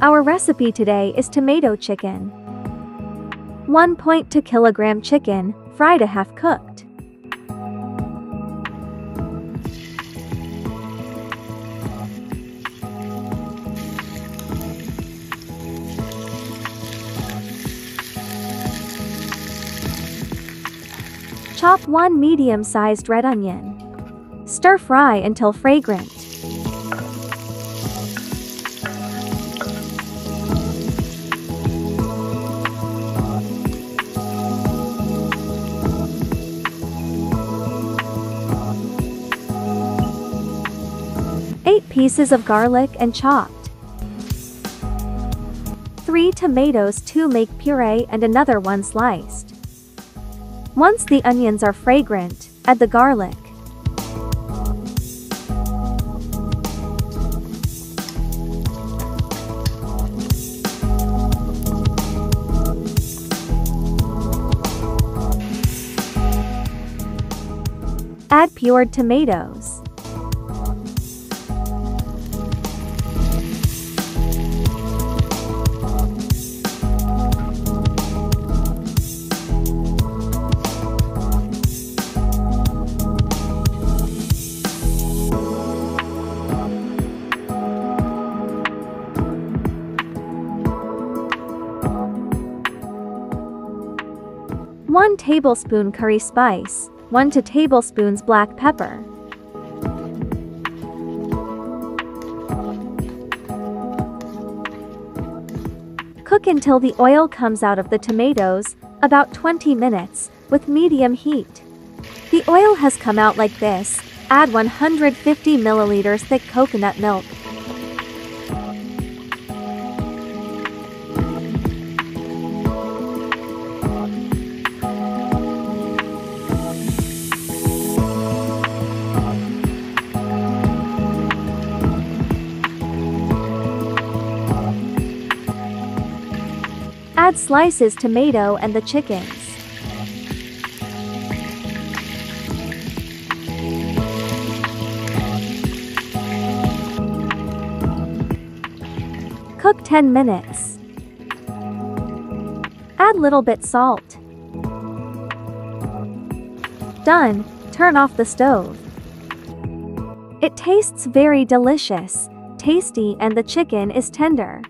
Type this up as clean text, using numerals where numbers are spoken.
Our recipe today is tomato chicken. 1.2 kilogram chicken, fried to half cooked. Chop 1 medium-sized red onion. Stir fry until fragrant. Eight pieces of garlic and chopped. 3 tomatoes to make puree and another 1 sliced. Once the onions are fragrant, add the garlic. Add pured tomatoes. One tablespoon curry spice, 1 to 2 tablespoons black pepper. Cook until the oil comes out of the tomatoes, about 20 minutes, with medium heat. The oil has come out like this. Add 150 milliliters thick coconut milk. Add slices tomato and the chickens. Cook 10 minutes. Add little bit salt. Done. Turn off the stove. It tastes very delicious, tasty, and the chicken is tender.